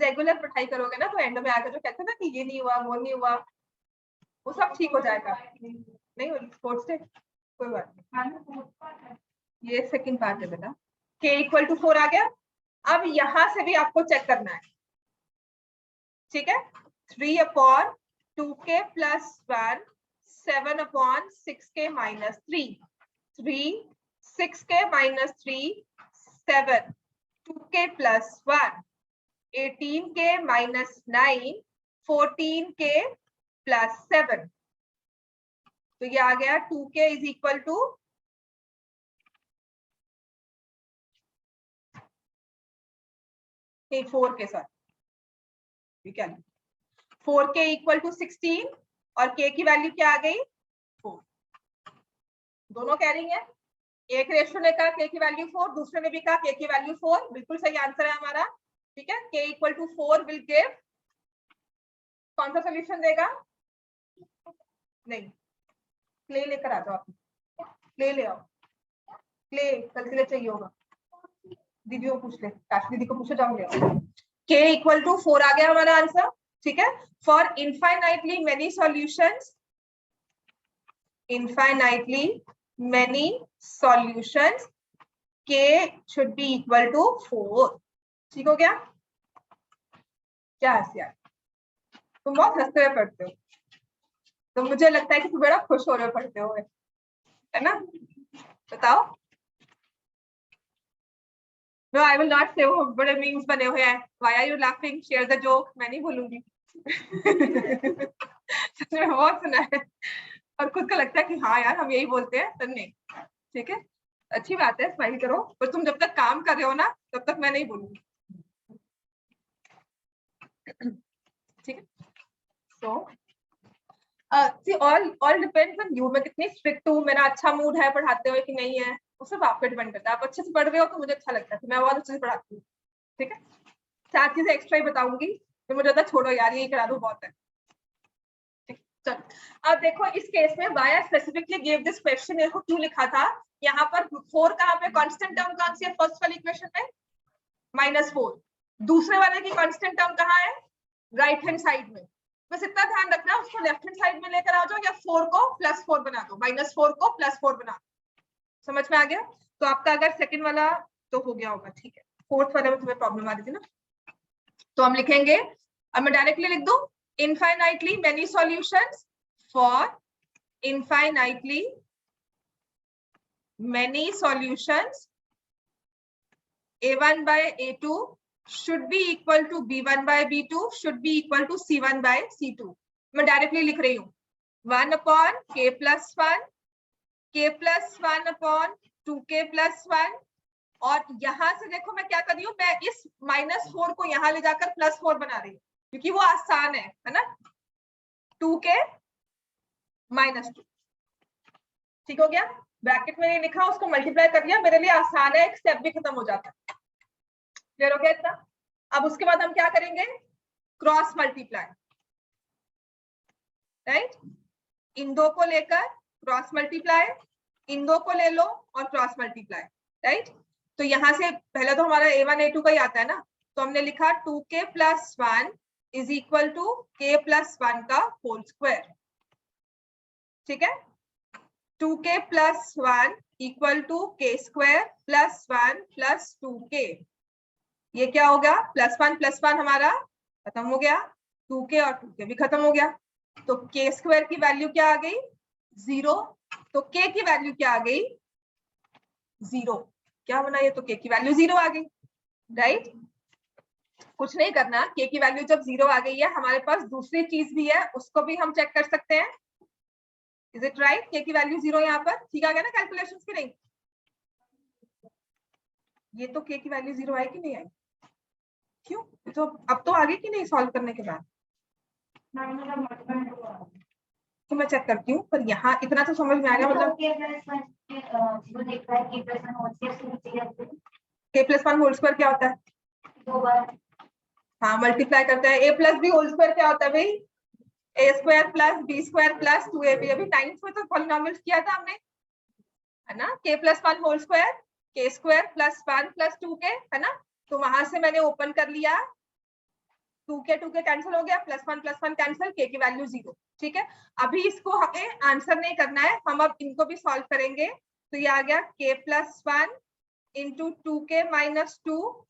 रेगुलर पढ़ाई करोगे ना तो एंड में आकर जो कहते हैं ना कि ये नहीं हुआ वो नहीं हुआ, वो सब ठीक हो जाएगा। नहीं स्पोर्ट्स डे कोई बात नहीं, ये सेकंड पार्ट है बेटा। k = 4 आ गया। अब यहां से भी आपको चेक करना है, ठीक है। 3/2k+1 7/6k - 3 3 6k - 3 7 2k+1 18k - 9 14k+7, तो ये आ गया 2k = नहीं 4 के साथ, ठीक है, 4k = 16 और k की वैल्यू क्या आ गई 4। दोनों कह रही है, एक रेशो ने कहा k की वैल्यू 4, दूसरे ने भी कहा k की वैल्यू 4, बिल्कुल सही आंसर है हमारा, ठीक है। k = 4 विल गिव, कौन सा सोल्यूशन देगा, नहीं क्ले लेकर आ जाओ, आप क्ले ले आओ, क्ले कल के लिए चाहिए होगा, दीदी को पूछ ले, काश दीदी को पूछो, जाओ ले आओ। k = 4 आ गया हमारा आंसर, ठीक है। For infinitely many solutions, infinitely many solutions k should be equal to 4, ठीक हो गया। क्या हंसी यार, तुम बहुत हंसते हुए पढ़ते हो, तो मुझे लगता है कि तुम बड़ा खुश हो रहे हो पढ़ते हुए, है ना, बताओ। No, I will not say वो बड़े मीम्स बने हुए हैं, why are you laughing, share the joke, मैं नहीं बोलूंगी सच में बहुत सुना है और खुद को लगता है कि हाँ यार हम यही बोलते हैं, तो नहीं, ठीक है, अच्छी बात है, स्माइल करो, पर तुम जब तक काम कर रहे हो ना तब तक मैं नहीं बोलूंगी, ठीक है। So all depends on you, मैं कितनी स्ट्रिक्ट हूँ, मेरा अच्छा मूड है पढ़ाते हुए कि नहीं है, वो सब आप पे डिपेंड करता है। आप अच्छे से पढ़ रहे हो तो मुझे अच्छा लगता है, मैं बहुत अच्छे से पढ़ाती हूँ, ठीक है। 4 चीजें एक्स्ट्रा ही बताऊंगी, तो मुझे ज्यादा छोड़ो यार, यही करा दो बहुत है, चलो। अब देखो इस केस में why I specifically gave this question, देखो क्यों लिखा था यहाँ पर 4 कहाँ पे कांस्टेंट टर्म कौन सी है, फर्स्ट वाली इक्वेशन में -4, दूसरे वाले की कांस्टेंट टर्म कहाँ है, राइट हैंड साइड में, बस इतना ध्यान रखना उसको लेफ्ट हैंड साइड में लेकर आ जाओ या 4 को +4 बना दो, -4 को +4 बना दो, समझ में आ गया। तो आपका अगर सेकंड वाला तो हो गया होगा, ठीक है, फोर्थ वाले में तुम्हें प्रॉब्लम आ रही थी ना, तो हम लिखेंगे, अब मैं डायरेक्टली लिख दूं, infinitely many solutions for infinitely many solutions a1 by a2 should be equal to b1 by b2 should be equal to c1 by c2। मैं डायरेक्टली लिख रही हूँ 1/k+1 k+1/2k+1, और यहां से देखो मैं क्या कर रही हूँ, मैं इस -4 को यहां ले जाकर +4 बना रही हूँ क्योंकि वो आसान है ना, 2k -2, ठीक हो गया। ब्रैकेट में ये लिखा उसको मल्टीप्लाई कर दिया, मेरे लिए आसान है, एक स्टेप भी खत्म हो जाता है, क्लियर हो गया इतना। अब उसके बाद हम क्या करेंगे, क्रॉस मल्टीप्लाई, राइट, इन दो को लेकर क्रॉस मल्टीप्लाई, इन दो को ले लो और क्रॉस मल्टीप्लाई, राइट। तो यहां से पहले तो हमारा a1 a2 का ही आता है ना, तो हमने लिखा 2k+1 = k+1 का होल स्क्वायर, ठीक है। 2k+1 इक्वल टू के स्क्वायर प्लस 1 प्लस 2k। ये क्या हो गया, प्लस वन हमारा खत्म हो गया, 2k और 2k भी खत्म हो गया, तो के स्क्वायर की वैल्यू क्या आ गई, 0। तो k की वैल्यू क्या आ गई, 0। क्या बना ये, तो k की वैल्यू 0 आ गई, राइट। कुछ नहीं करना, k की वैल्यू जब 0 आ गई है, हमारे पास दूसरी चीज भी है, उसको भी हम चेक कर सकते हैं। इज इट राइट, k की वैल्यू 0 यहाँ पर ठीक आ गया ना कैलकुलेशन की, नहीं ये तो k की वैल्यू 0 आई कि नहीं आई, क्यों, तो अब तो आगे की नहीं सॉल्व करने के बाद, तो मैं चेक करती हूँ, पर यहाँ इतना तो समझ में आ गया, मतलब k प्लस 1 होल स्क्वायर क्या होता है, 2 बार, हाँ मल्टीप्लाई करते हैं, a plus B whole square क्या होता है भाई, a square plus B square plus 2ab। अभी 9th में तो पॉलिनोमियल्स किया था हमने, है ना, k plus 1 whole square, k square plus 1 plus 2k, है ना, तो वहां से मैंने ओपन कर लिया, 2k कैंसिल हो गया, प्लस 1 कैंसिल, k की वैल्यू 0, ठीक है। अभी इसको हमें आंसर नहीं करना है, हम अब इनको भी सॉल्व करेंगे, तो ये आ गया k plus 1 into 2k minus 2,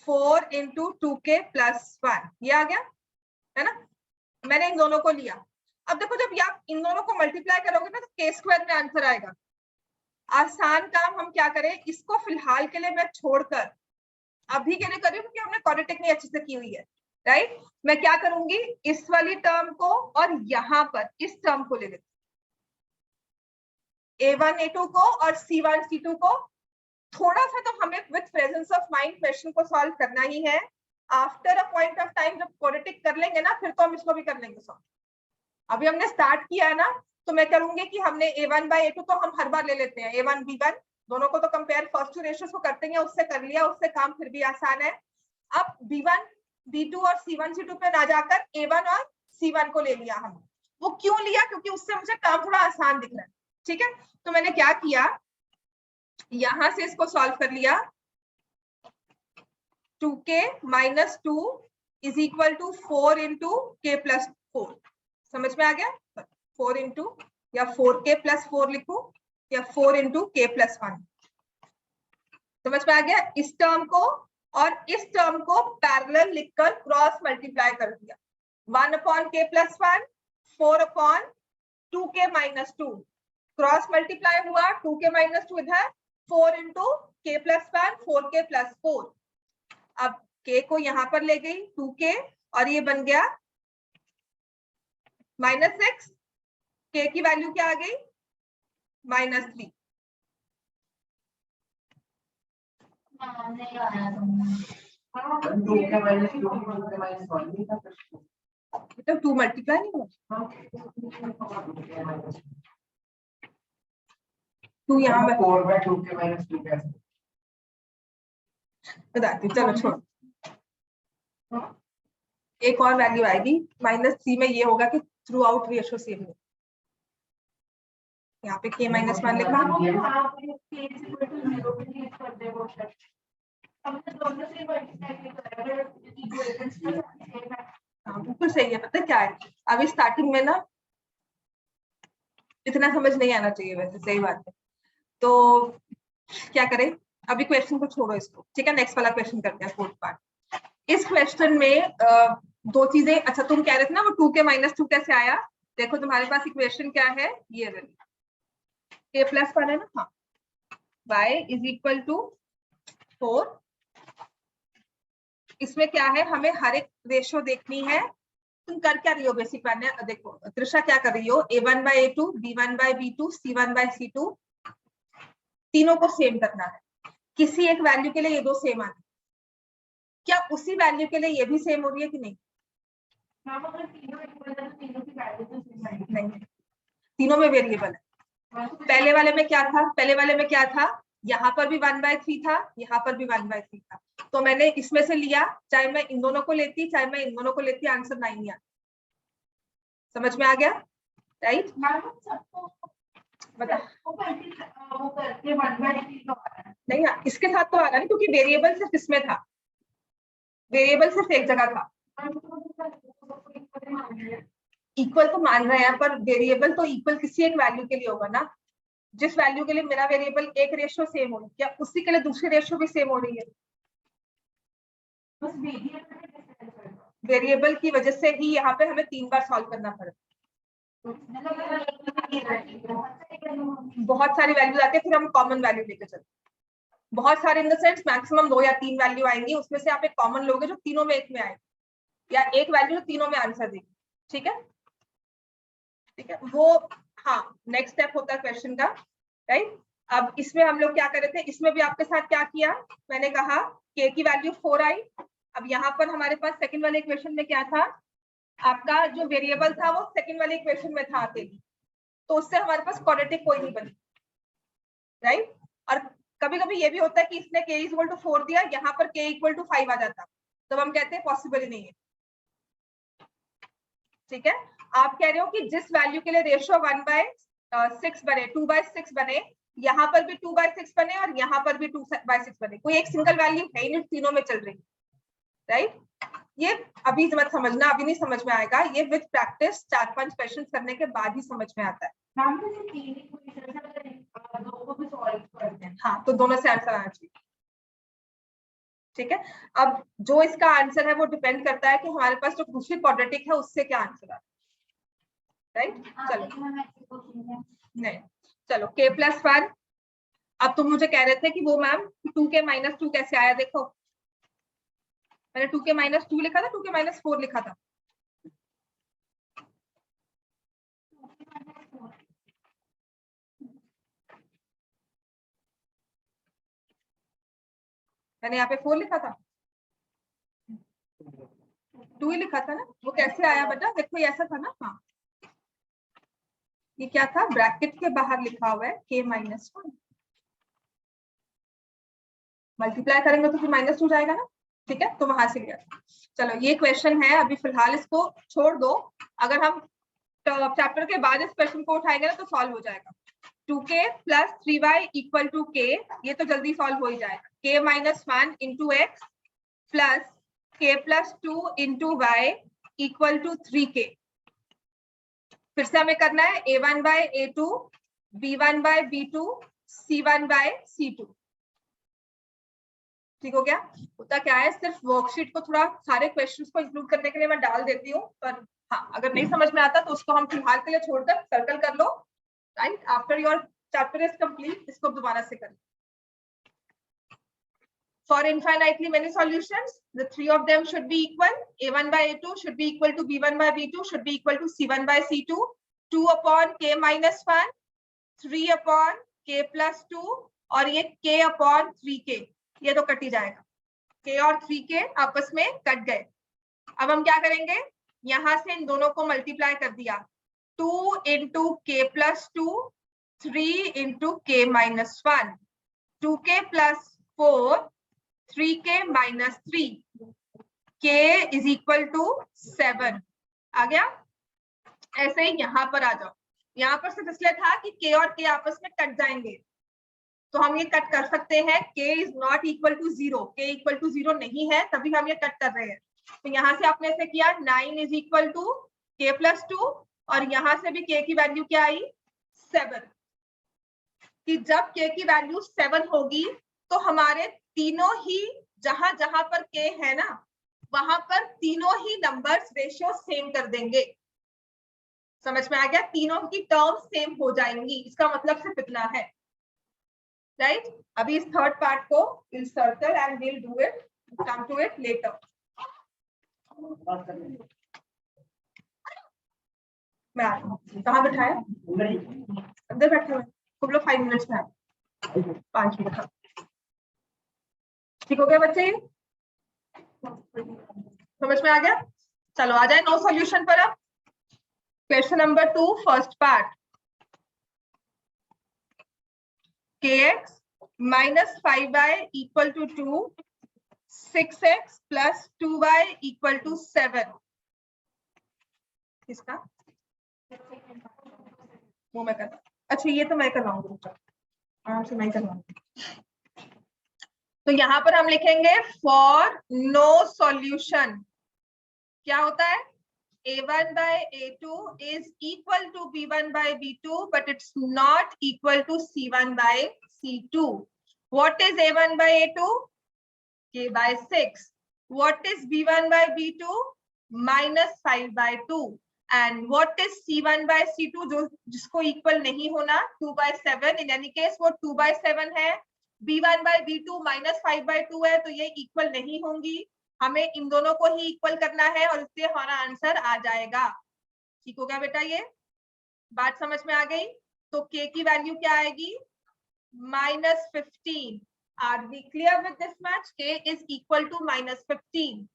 4 into 2k plus 1, ये आ गया, है ना। मैंने इन दोनों को लिया, अब देखो जब आप इन दोनों को मल्टीप्लाई करोगे ना, तो k स्क्वायर में आंसर आएगा। आसान काम हम क्या करें, इसको फिलहाल के लिए मैं छोड़कर अभी के लिए कर रही हूँ, क्योंकि हमने क्वाड्रेटिक नहीं अच्छे से की हुई है, राइट। मैं क्या करूंगी, इस वाली टर्म को और यहाँ पर इस टर्म को ले लेती हूँ, a1 a2 को और c1 c2 को। थोड़ा सा तो हमें with presence of mind question को सॉल्व करना ही है। After a point of time जब क्वाड्रेटिक कर लेंगे ना, फिर तो हम इसको भी कर लेंगे सॉल्व। अभी हमने स्टार्ट किया है ना, तो मैं करूंगी कि हमने a1 बाय a2 तो हम हर बार ले लेते हैं, a1 b1 दोनों को तो कंपेयर फर्स्ट टू रेशियोज को करते हैं, उससे कर लिया, उससे काम फिर भी आसान है। अब b1 b2 और c1 c2 पे ना जाकर a1 और c1 को ले लिया हम। वो क्यों लिया, क्योंकि उससे मुझे काम थोड़ा आसान दिख रहा है, ठीक है। तो मैंने क्या किया, यहां से इसको सॉल्व कर लिया, 2k minus 2 is equal to 4 into k plus 4। समझ में आ गया, 4 इंटू या 4k प्लस 4 लिखूं या 4 इंटू k प्लस 1, समझ में आ गया। इस टर्म को और इस टर्म को पैरेलल लिखकर क्रॉस मल्टीप्लाई कर दिया, 1 upon k plus 1, 4 upon 2k minus 2, cross multiply हुआ, 2k माइनस 2 इधर, 4 into k plus 1, 4k plus 4। अब k को यहां पर ले गई 2k और ये बन गया -6, k की वैल्यू क्या आ गई, -3। तो 2 मल्टीप्लाई नहीं हुआ, 2 यहाँ पर 4/2k - 2 कैसे बताती हूँ, चलो छोड़ो। एक और वैल्यू आएगी -3 में, ये होगा कि थ्रू आउट रेशियो सेम है। यहाँ पे k - 1 लिखना, हाँ बिल्कुल सही है। पता है क्या है, अभी स्टार्टिंग में ना इतना समझ नहीं आना चाहिए, वैसे सही बात है। तो क्या करें, अभी क्वेश्चन को छोड़ो इसको, ठीक है, नेक्स्ट वाला क्वेश्चन करते हैं, फोर्थ पार्ट। इस क्वेश्चन में दो चीजें, अच्छा तुम कह रहे थे ना वो 2k - 2 कैसे आया, देखो तुम्हारे पास इक्वेशन क्या है, ये k प्लस 1 है ना, हाँ, y इज इक्वल टू 4। इसमें क्या है, हमें हर एक रेशियो देखनी है। तुम कर क्या रही हो बेसिक मैंने, देखो त्रिषा क्या कर रही हो, a1 bye a2, b1 bye b2, c1 bye c2, तीनों को सेम करना है। किसी एक वैल्यू के लिए ये दो सेम आती, क्या उसी वैल्यू के लिए ये भी सेम हो रही है कि नहीं, नहीं, तीनों में वेरिएबल है। पहले वाले में क्या था, पहले वाले में क्या था, यहाँ पर भी 1/3 था, यहाँ पर भी 1/3 था, तो मैंने इसमें से लिया, चाहे मैं इन दोनों को लेती, चाहे मैं इन दोनों को लेती, आंसर 9 ही आता। समझ में आ गया, राइट। बता नहीं, इसके साथ तो आ रहा नहीं, क्योंकि वेरिएबल सिर्फ इसमें था, वेरिएबल सिर्फ एक जगह था। इक्वल तो मान रहे हैं, पर वेरिएबल तो इक्वल किसी एक वैल्यू के लिए होगा ना, जिस वैल्यू के लिए मेरा वेरिएबल एक रेशियो सेम हो, क्या उसी के लिए दूसरी रेशियो भी सेम हो रही है? वेरिएबल की वजह से ही यहाँ पे हमें 3 बार सॉल्व करना पड़ता है। बहुत सारी वैल्यूज आती है, फिर हम कॉमन वैल्यू लेकर चलते हैं। बहुत सारे इन द सेंस मैक्सिमम 2 या 3 वैल्यू आएंगी, उसमें से आप एक कॉमन लोगे जो तीनों में एक में आएगी, या एक वैल्यू जो तीनों में आंसर देगी। ठीक है, ठीक है, वो हाँ नेक्स्ट स्टेप होता है क्वेश्चन का, राइट। अब इसमें हम लोग क्या कर रहे थे, इसमें भी आपके साथ क्या किया, मैंने कहा k की वैल्यू 4 आई। अब यहाँ पर हमारे पास सेकंड वाले इक्वेशन में क्या था, आपका जो वेरिएबल था वो सेकंड वाले इक्वेशन में था अकेली, तो उससे हमारे पास क्वाड्रेटिक कोई नहीं बनी, राइट। और कभी कभी ये भी होता है कि इसने k इक्वल टू 4 दिया, यहाँ पर k इक्वल टू 5 आ जाता, तो हम कहते हैं पॉसिबल ही नहीं है। ठीक है, आप कह रहे हो कि जिस वैल्यू के लिए रेशियो 1/6 बने, 2/6 बने, यहाँ पर भी 2/6 बने और यहाँ पर भी 2/6 बने, कोई एक सिंगल वैल्यू है ही नहीं, तीनों में चल रही, राइट। ये अभी मत समझना, अभी नहीं समझ में आएगा, ये विद प्रैक्टिस 4-5 क्वेश्चन करने के बाद ही समझ में आता है। हाँ, तो दोनों से आंसर आना चाहिए। ठीक है, अब जो इसका आंसर है वो डिपेंड करता है कि हमारे पास जो दूसरी क्वाड्रेटिक है उससे क्या आंसर आता है, राइट। चलो नहीं, चलो k+1। अब तुम मुझे कह रहे थे कि वो मैम 2k - 2 कैसे आया, देखो मैंने 2k - 2 लिखा था, 2k - 4 लिखा था। मैंने यहाँ पे 4 लिखा था, 2 ही लिखा था ना, वो कैसे आया बेटा, देखो ये ऐसा था ना। हाँ, ये क्या था, ब्रैकेट के बाहर लिखा हुआ है k - 1, मल्टीप्लाई करेंगे तो फिर -2 जाएगा ना। ठीक है, तो वहां से गया। चलो ये क्वेश्चन है, अभी फिलहाल इसको छोड़ दो, अगर हम चैप्टर के बाद इस क्वेश्चन को उठाएंगे ना तो सॉल्व हो जाएगा। 2k + 3y = k, ये तो जल्दी सॉल्व हो ही जाएगा। k - 1 × x plus k + 2 × y = 3k। फिर से हमें करना है a1/a2, b1/b2, c1/c2। ठीक हो गया। होता क्या है, सिर्फ वर्कशीट को थोड़ा सारे क्वेश्चंस को इंक्लूड करने के लिए मैं डाल देती हूँ, पर हाँ अगर नहीं समझ में आता तो उसको हम फिलहाल के लिए छोड़कर सर्कल कर लो, right. After your chapter is complete इसको दोबारा से कर। For infinitely many solutions, the three of them should be equal. a1/a2 should be equal to b1/b2 should be equal to c1/c2. 2/k-1, 3/k+2 और ये k/3k, ये तो cut ही जाएगा। k और 3k आपस में कट गए। अब हम क्या करेंगे, यहां से इन दोनों को मल्टीप्लाई कर दिया, 2 × k+2, 3 × k-1, 2k + 4, 3k - 3, k = 7 आ गया। ऐसे ही यहाँ पर आ जाओ, यहाँ पर सिर्फ इसलिए था कि k और k आपस में कट जाएंगे, तो हम ये कट कर सकते हैं। k ≠ 0, k = 0 नहीं है, तभी हम ये कट कर रहे हैं। तो यहाँ से आपने ऐसे किया 9 = k+2 और यहाँ से भी k की वैल्यू क्या आई, 7। कि जब k की वैल्यू 7 होगी तो हमारे तीनों ही जहां जहां पर k है ना, वहां पर तीनों ही नंबर्स रेशियो सेम कर देंगे। समझ में आ गया, तीनों की टर्म्स सेम हो जाएंगी, इसका मतलब सिर्फ इतना है, राइट। अभी इस थर्ड पार्ट को will circle and will do it, come to it later. मैं कहाँ बैठाया, अंदर बैठे हुए, तुम लोग 5 मिनट्स में 5 मिनट। ठीक हो गया बच्चे, समझ में आ गया। चलो आ जाए नो सॉल्यूशन पर। अब question number 2 first part, kx - 5y = 2, 6x + 2y = 7। इसका वो मैं कर, अच्छा ये तो मैं करवाऊंगी, आराम से मैं करवाऊंगी। तो यहाँ पर हम लिखेंगे फॉर नो सॉल्यूशन, क्या होता है, A1 by A2 is equal to B1 by B2, but it's not equal to C1 by C2. What is A1 by A2? K by 6. What is B1 by B2? Minus 5 by 2. And what is C1 by C2 जो जिसको equal नहीं होना 2 by 7. In any case वो 2 by 7 है. B1 by B2 minus 5 by 2 है, तो ये equal नहीं होंगी. हमें इन दोनों को ही इक्वल करना है और इससे हमारा आंसर आ जाएगा. ठीक हो गया बेटा? ये बात समझ में आ गई? तो k की वैल्यू क्या आएगी? -15. Are we clear with this much? K is equal to -15.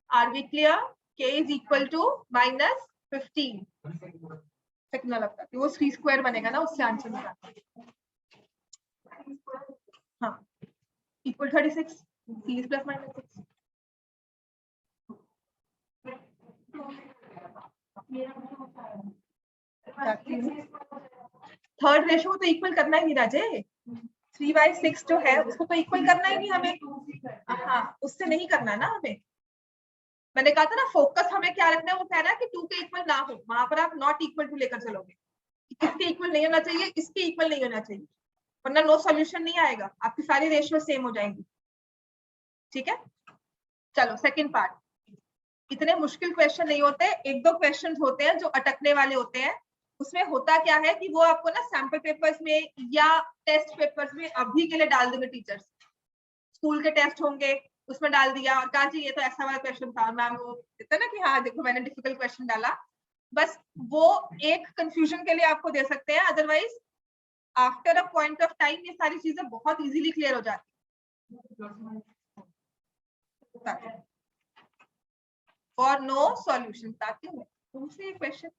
Are we clear? K is equal to -15. कितना लगता है वो 3 स्क्वायर बनेगा ना, उससे आंसर निकालना. हाँ, equal 36. C is plus minus 6. Third ratio तो इक्वल करना ही नहीं राजे. 3/6 जो है उसको तो इक्वल करना ही नहीं हमें. हाँ, उससे नहीं करना ना हमें. मैंने कहा था ना फोकस हमें क्या रखना है. वो कह रहा है कि 2 के इक्वल ना हो, वहां पर आप नॉट इक्वल टू लेकर चलोगे. इसके इक्वल नहीं होना चाहिए, इसके इक्वल नहीं होना चाहिए, वरना नो सॉल्यूशन नहीं आएगा. आपकी सारी रेशियो सेम हो जाएंगी. ठीक है, चलो सेकंड पार्ट. इतने मुश्किल क्वेश्चन नहीं होते, एक दो क्वेश्चंस होते हैं जो अटकने वाले होते हैं. उसमें होता क्या है कि वो आपको ना सैंपल पेपर्स में या टेस्ट पेपर्स में अभी के लिए डाल देंगे टीचर्स. स्कूल के टेस्ट होंगे उसमें डाल दिया और कहा जी ये तो ऐसा वाला क्वेश्चन था, मैम वो कहते ना कि हाँ देखो मैंने डिफिकल्ट क्वेश्चन डाला. बस वो एक कंफ्यूजन के लिए आपको दे सकते हैं. Otherwise after a point of time ये सारी चीजें बहुत इजीली क्लियर हो जाती है. और नो सॉल्यूशन आती हूँ तुमसे ये question.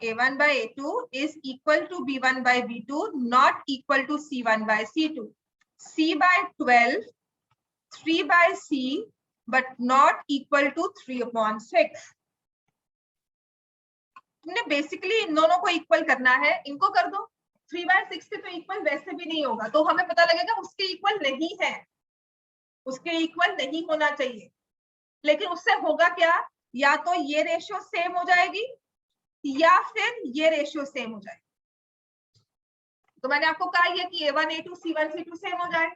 A1 by A2 is equal to B1 by B2, not equal to C1 by C2. C by 12, 3 by C, but not equal to 3/6. तुमने बेसिकली इन दोनों को इक्वल करना है, इनको कर दो. 3/6 से तो इक्वल वैसे भी नहीं होगा, तो हमें पता लगेगा उसके इक्वल नहीं है, उसके इक्वल नहीं होना चाहिए. लेकिन उससे होगा क्या, या तो ये रेशियो सेम हो जाएगी या फिर ये रेशियो सेम हो जाएगी. तो मैंने आपको कहा है कि A1 A2 C1 C2 same हो जाए.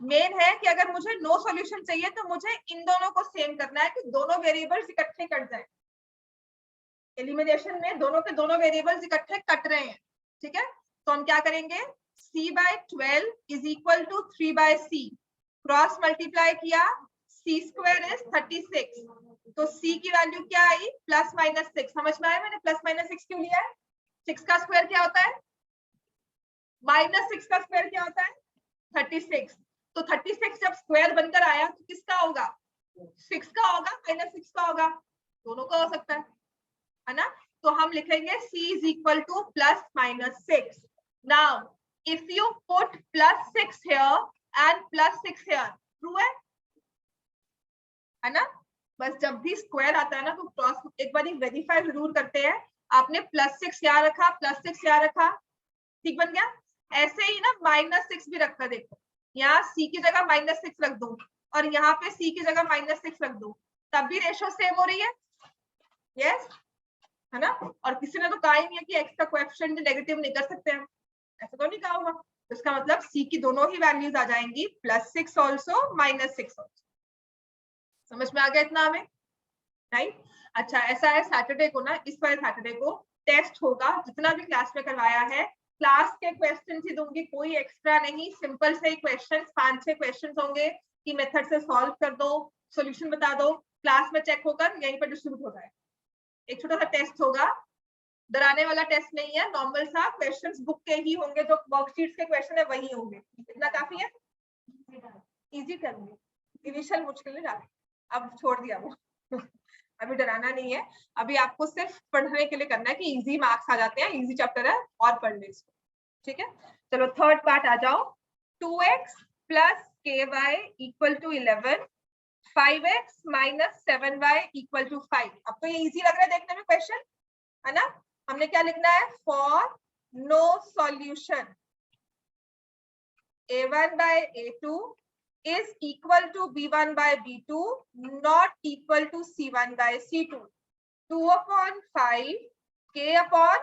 मेन है कि अगर मुझे नो सॉल्यूशन चाहिए तो मुझे इन दोनों को सेम करना है कि दोनों वेरिएबल्स इकट्ठे कट जाए. एलिमिनेशन में दोनों के दोनों वेरिएबल्स इकट्ठे कट रहे हैं. ठीक है, तो हम क्या करेंगे, C by 12 is equal to 3 by C. Cross multiply किया, C square is 36. तो C की वैल्यू क्या आई, +-6. समझ में आया मैंने +-6 क्यों लिया है? 6 का स्क्वायर क्या होता है, -6 का स्क्वायर क्या होता है, 36. तो 36 जब स्क्वायर बनकर आया तो किसका होगा, 6 का होगा, -6 का होगा, दोनों का हो सकता है ना. तो हम लिखेंगे C is equal to +-6. Now if you put +6 here and +6 here, true है ना. बस जब भी स्क्वायर आता है ना तो क्रॉस एक बार वेरीफाई जरूर करते हैं. आपने +6 यहाँ रखा, +6 यहाँ रखा, ठीक बन गया. ऐसे ही ना -6 भी रखा. देखो यहाँ C की जगह -6 रख दो और यहाँ पे C की जगह -6 रख दो, तब भी रेशियो सेम हो रही है. यस है ना. और किसी ने तो कहा ही नहीं है कि x का कोएफिशिएंट नेगेटिव नहीं कर सकते हम, ऐसा तो नहीं कहा होगा. तो इसका मतलब C की दोनों ही वैल्यूज आ जाएंगी, +6 ऑल्सो -6 ऑल्सो. समझ में आ गया इतना हमें, राइट. अच्छा ऐसा है सैटरडे को ना, इस वाले सैटरडे को टेस्ट होगा. जितना भी क्लास में करवाया है क्लास के क्वेश्चन ही दूंगी, कोई एक्स्ट्रा नहीं. सिंपल से क्वेश्चन 5-6 क्वेश्चन होंगे कि मेथड से सॉल्व कर दो, सॉल्यूशन बता दो, क्लास में चेक होकर यहीं पर डिस्ट्रीब्यूट हो जाए. एक छोटा सा टेस्ट होगा, डराने वाला टेस्ट नहीं है, नॉर्मल सा. क्वेश्चंस बुक के ही होंगे, जो वर्कशीट्स के क्वेश्चन है वही होंगे. इतना काफी है, इजी करूंगी. इनिशियल मुश्किल नहीं डाली, अब छोड़ दिया वो. अभी डराना नहीं है, अभी आपको सिर्फ पढ़ने के लिए करना है कि इजी मार्क्स आ जाते हैं, इजी चैप्टर है और पढ़ ले इसको. ठीक है, चलो थर्ड पार्ट आ जाओ. 2x + ky = 11, 5x - 7y = 5. अब तो ये इजी लग रहा है देखने में क्वेश्चन, है ना. हमने क्या लिखना है, for no solution A1 by A2 is equal to B1 by B2, not equal to C1 by C2. 2 upon 5 K upon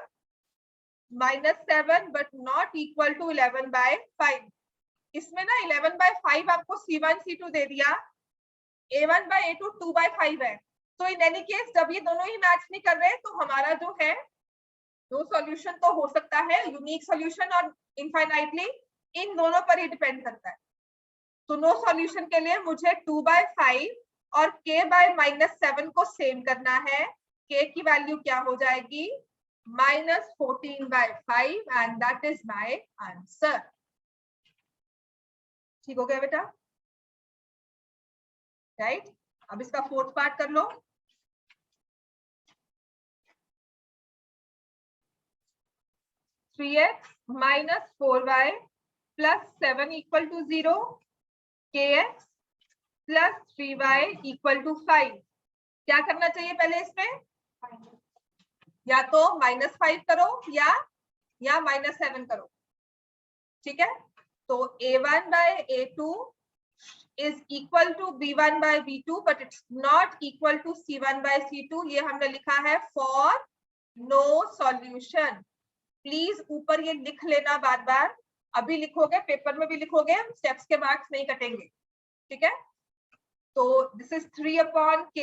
-7 but not equal to 11 by 5. इसमें ना 11 by 5 आपको C1 C2 दे दिया, A1 by A2 2 by 5 है। तो in any case जब ये दोनों ही match नहीं कर रहे तो हमारा जो है दो सॉल्यूशन तो हो सकता है, यूनिक सॉल्यूशन और इनफाइनाइटली, इन दोनों पर ही डिपेंड करता है। तो नो सॉल्यूशन के लिए मुझे 2 by 5 और k by -7 को सेम करना है। k की वैल्यू क्या हो जाएगी? -14 by 5 and that is my answer. ठीक हो गया बेटा? राइट, अब इसका फोर्थ पार्ट कर लो। -3x - 4y + 7 = 0, kx + 3y = 5। क्या करना चाहिए पहले इसमें? या तो -5 करो या -7 करो। ठीक है, तो A1 by A2 is equal to B1 by B2 but it's not equal to C1 by C2। ये हमने लिखा है for no solution। प्लीज ऊपर ये लिख लेना बार बार, अभी लिखोगे पेपर में भी लिखोगे, स्टेप्स के मार्क्स नहीं कटेंगे। ठीक है, तो this is 3 upon k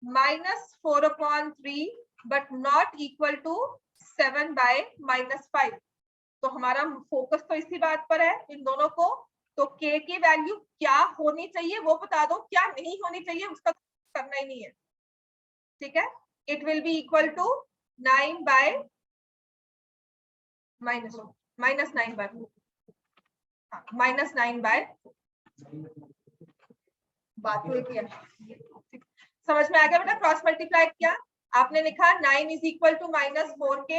-4 upon 3 but not equal to 7 by -5। तो हमारा फोकस तो इसी बात पर है, इन दोनों को। तो k की वैल्यू क्या होनी चाहिए वो बता दो, क्या नहीं होनी चाहिए उसका करना ही नहीं है। ठीक है, it will be equal to 9 by -9 by -9 by बात हुई थी। समझ में आ गया बेटा? क्रॉस मल्टीप्लाई किया, आपने लिखा 9 is equal to -4k,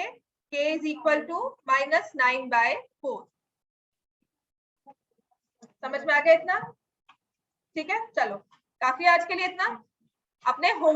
k is equal to -9 by 4। समझ में आ गया इतना? ठीक है, चलो काफी आज के लिए इतना। अपने होम